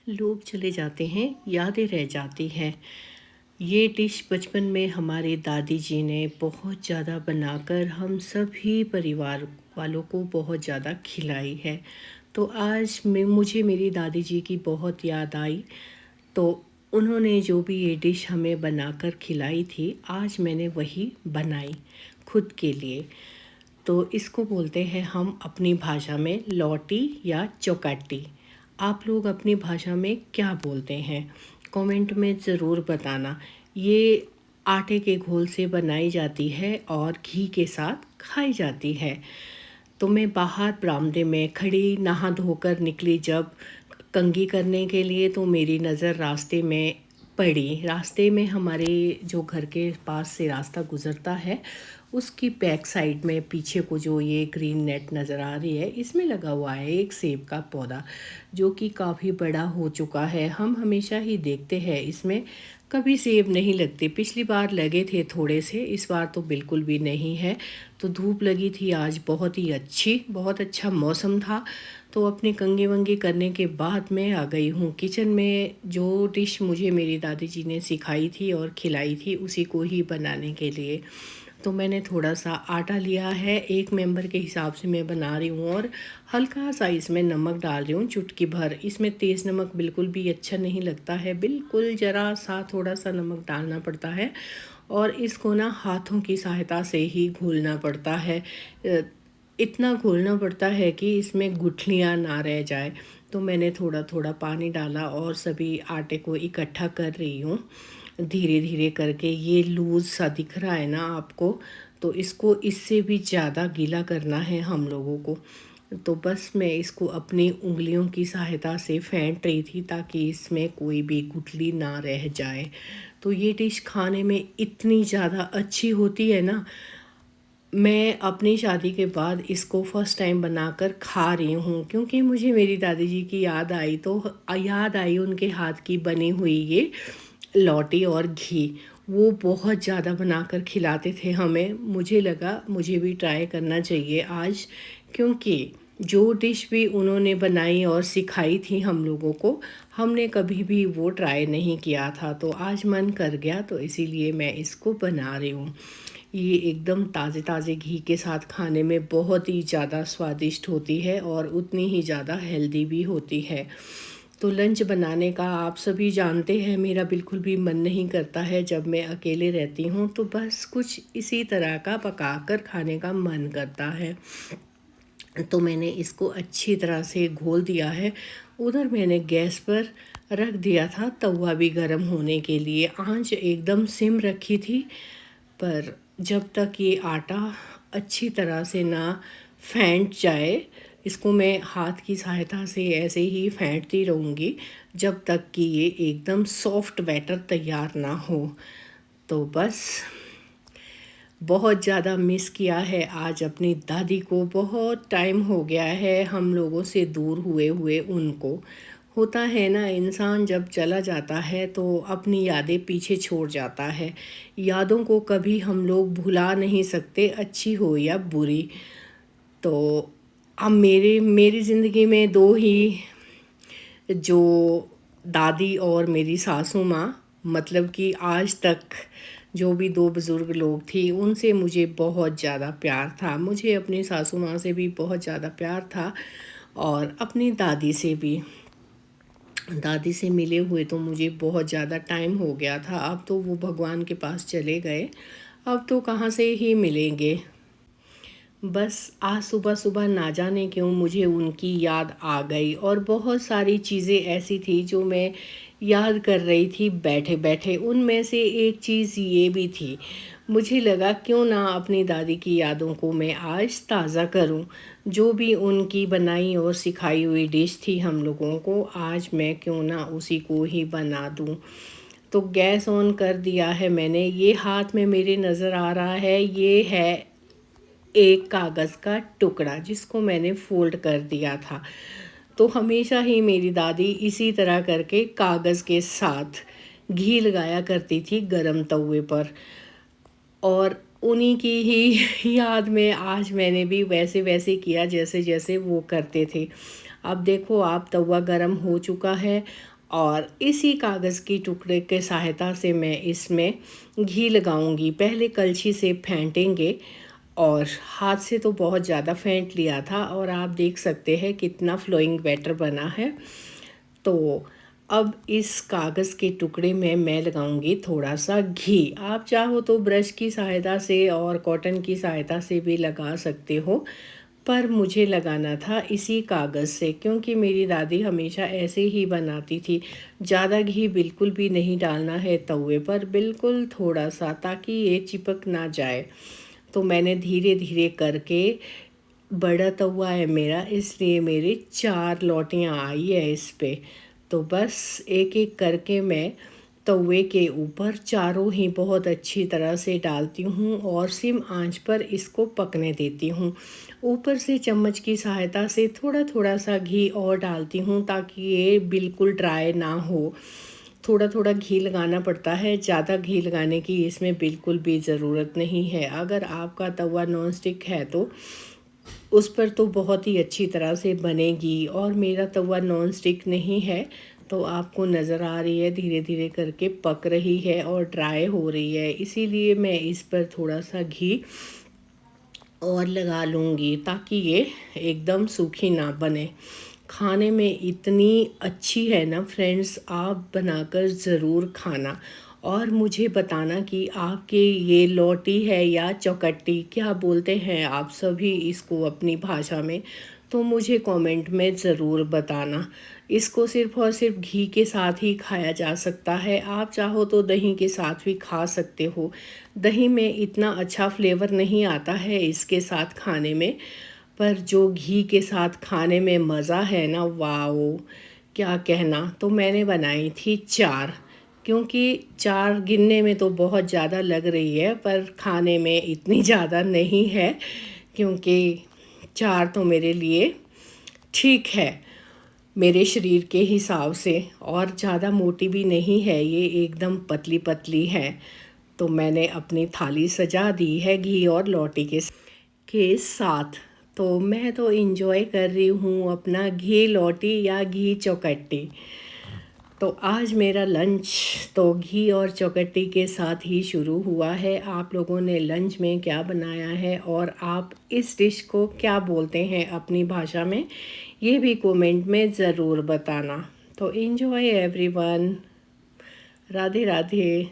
लोग चले जाते हैं, यादें रह जाती हैं। ये डिश बचपन में हमारे दादी जी ने बहुत ज़्यादा बनाकर हम सभी परिवार वालों को बहुत ज़्यादा खिलाई है। तो आज मैं मुझे मेरी दादी जी की बहुत याद आई। तो उन्होंने जो भी ये डिश हमें बनाकर खिलाई थी, आज मैंने वही बनाई खुद के लिए। तो इसको बोलते हैं हम अपनी भाषा में लौटी या चौकाटी। आप लोग अपनी भाषा में क्या बोलते हैं? कमेंट में ज़रूर बताना। ये आटे के घोल से बनाई जाती है और घी के साथ खाई जाती है। तो मैं बाहर बरामदे में खड़ी नहा धोकर निकली जब कंघी करने के लिए, तो मेरी नज़र रास्ते में पड़ी। रास्ते में हमारे जो घर के पास से रास्ता गुज़रता है, उसकी बैक साइड में पीछे को जो ये ग्रीन नेट नज़र आ रही है, इसमें लगा हुआ है एक सेब का पौधा जो कि काफ़ी बड़ा हो चुका है। हम हमेशा ही देखते हैं इसमें कभी सेब नहीं लगते। पिछली बार लगे थे थोड़े से, इस बार तो बिल्कुल भी नहीं है। तो धूप लगी थी आज बहुत ही अच्छी, बहुत अच्छा मौसम था। तो अपने कंघी वंगी करने के बाद मैं आ गई हूँ किचन में। जो डिश मुझे मेरी दादी जी ने सिखाई थी और खिलाई थी, उसी को ही बनाने के लिए। तो मैंने थोड़ा सा आटा लिया है, एक मेंबर के हिसाब से मैं बना रही हूँ, और हल्का सा इसमें नमक डाल रही हूँ, चुटकी भर। इसमें तेज़ नमक बिल्कुल भी अच्छा नहीं लगता है, बिल्कुल ज़रा सा थोड़ा सा नमक डालना पड़ता है। और इसको ना हाथों की सहायता से ही घोलना पड़ता है। इतना घोलना पड़ता है कि इसमें गुठलियाँ ना रह जाए। तो मैंने थोड़ा थोड़ा पानी डाला और सभी आटे को इकट्ठा कर रही हूँ धीरे धीरे करके। ये लूज़ सा दिख रहा है ना आपको, तो इसको इससे भी ज़्यादा गीला करना है हम लोगों को। तो बस मैं इसको अपनी उंगलियों की सहायता से फेंट रही थी ताकि इसमें कोई भी गुठली ना रह जाए। तो ये डिश खाने में इतनी ज़्यादा अच्छी होती है ना। मैं अपनी शादी के बाद इसको फ़र्स्ट टाइम बनाकर खा रही हूँ क्योंकि मुझे मेरी दादी जी की याद आई। तो याद आई उनके हाथ की बनी हुई ये लौटी और घी। वो बहुत ज़्यादा बनाकर खिलाते थे हमें। मुझे लगा मुझे भी ट्राई करना चाहिए आज, क्योंकि जो डिश भी उन्होंने बनाई और सिखाई थी हम लोगों को, हमने कभी भी वो ट्राई नहीं किया था। तो आज मन कर गया, तो इसीलिए मैं इसको बना रही हूँ। ये एकदम ताज़े ताज़े घी के साथ खाने में बहुत ही ज़्यादा स्वादिष्ट होती है और उतनी ही ज़्यादा हेल्दी भी होती है। तो लंच बनाने का आप सभी जानते हैं, मेरा बिल्कुल भी मन नहीं करता है जब मैं अकेले रहती हूँ, तो बस कुछ इसी तरह का पकाकर खाने का मन करता है। तो मैंने इसको अच्छी तरह से घोल दिया है। उधर मैंने गैस पर रख दिया था तवा भी गर्म होने के लिए। आंच एकदम सिम रखी थी, पर जब तक ये आटा अच्छी तरह से ना फेंट जाए, इसको मैं हाथ की सहायता से ऐसे ही फेंटती रहूँगी जब तक कि ये एकदम सॉफ्ट बैटर तैयार ना हो। तो बस बहुत ज़्यादा मिस किया है आज अपनी दादी को। बहुत टाइम हो गया है हम लोगों से दूर हुए हुए उनको। होता है ना, इंसान जब चला जाता है तो अपनी यादें पीछे छोड़ जाता है। यादों को कभी हम लोग भुला नहीं सकते, अच्छी हो या बुरी। तो अब मेरी ज़िंदगी में दो ही, जो दादी और मेरी सासू माँ, मतलब कि आज तक जो भी दो बुज़ुर्ग लोग थी, उनसे मुझे बहुत ज़्यादा प्यार था। मुझे अपनी सासू माँ से भी बहुत ज़्यादा प्यार था और अपनी दादी से भी। दादी से मिले हुए तो मुझे बहुत ज़्यादा टाइम हो गया था। अब तो वो भगवान के पास चले गए, अब तो कहाँ से ही मिलेंगे। बस आज सुबह सुबह ना जाने क्यों मुझे उनकी याद आ गई, और बहुत सारी चीज़ें ऐसी थी जो मैं याद कर रही थी बैठे बैठे। उनमें से एक चीज़ ये भी थी, मुझे लगा क्यों ना अपनी दादी की यादों को मैं आज ताज़ा करूं। जो भी उनकी बनाई और सिखाई हुई डिश थी हम लोगों को, आज मैं क्यों ना उसी को ही बना दूं। तो गैस ऑन कर दिया है मैंने। ये हाथ में मेरे नज़र आ रहा है, ये है एक कागज़ का टुकड़ा जिसको मैंने फ़ोल्ड कर दिया था। तो हमेशा ही मेरी दादी इसी तरह करके कागज़ के साथ घी लगाया करती थी गरम तवे पर, और उन्हीं की ही याद में आज मैंने भी वैसे वैसे किया जैसे जैसे वो करते थे। अब देखो आप, तवा गरम हो चुका है और इसी कागज़ की टुकड़े के सहायता से मैं इसमें घी लगाऊंगी। पहले कलछी से फेंटेंगे और हाथ से तो बहुत ज़्यादा फेंट लिया था और आप देख सकते हैं कितना फ्लोइंग बैटर बना है। तो अब इस कागज़ के टुकड़े में मैं लगाऊंगी थोड़ा सा घी। आप चाहो तो ब्रश की सहायता से और कॉटन की सहायता से भी लगा सकते हो, पर मुझे लगाना था इसी कागज़ से क्योंकि मेरी दादी हमेशा ऐसे ही बनाती थी। ज़्यादा घी बिल्कुल भी नहीं डालना है तवे पर, बिल्कुल थोड़ा सा, ताकि ये चिपक ना जाए। तो मैंने धीरे धीरे करके, बड़ा तवा है मेरा इसलिए मेरी 4 लौटियाँ आई है इस पे। तो बस एक एक करके मैं तवे के ऊपर चारों ही बहुत अच्छी तरह से डालती हूँ और सिम आंच पर इसको पकने देती हूँ। ऊपर से चम्मच की सहायता से थोड़ा थोड़ा सा घी और डालती हूँ ताकि ये बिल्कुल ड्राई ना हो। थोड़ा थोड़ा घी लगाना पड़ता है, ज़्यादा घी लगाने की इसमें बिल्कुल भी ज़रूरत नहीं है। अगर आपका तवा नॉन स्टिक है तो उस पर तो बहुत ही अच्छी तरह से बनेगी, और मेरा तवा नॉन स्टिक नहीं है तो आपको नज़र आ रही है धीरे धीरे करके पक रही है और ड्राई हो रही है, इसीलिए मैं इस पर थोड़ा सा घी और लगा लूँगी ताकि ये एकदम सूखी ना बने। खाने में इतनी अच्छी है ना फ्रेंड्स, आप बनाकर ज़रूर खाना और मुझे बताना कि आपके ये लौटी है या चौकट्टी, क्या बोलते हैं आप सभी इसको अपनी भाषा में, तो मुझे कमेंट में ज़रूर बताना। इसको सिर्फ़ और सिर्फ घी के साथ ही खाया जा सकता है, आप चाहो तो दही के साथ भी खा सकते हो। दही में इतना अच्छा फ्लेवर नहीं आता है इसके साथ खाने में, पर जो घी के साथ खाने में मज़ा है ना, वाओ क्या कहना। तो मैंने बनाई थी 4, क्योंकि 4 गिनने में तो बहुत ज़्यादा लग रही है पर खाने में इतनी ज़्यादा नहीं है, क्योंकि 4 तो मेरे लिए ठीक है मेरे शरीर के हिसाब से, और ज़्यादा मोटी भी नहीं है ये, एकदम पतली पतली है। तो मैंने अपनी थाली सजा दी है घी और लौटी के साथ। तो मैं तो इंजॉय कर रही हूँ अपना घी लौटी या घी चौकट्टी। तो आज मेरा लंच तो घी और चौकट्टी के साथ ही शुरू हुआ है। आप लोगों ने लंच में क्या बनाया है और आप इस डिश को क्या बोलते हैं अपनी भाषा में, ये भी कमेंट में ज़रूर बताना। तो एंजॉय एवरीवन, राधे राधे।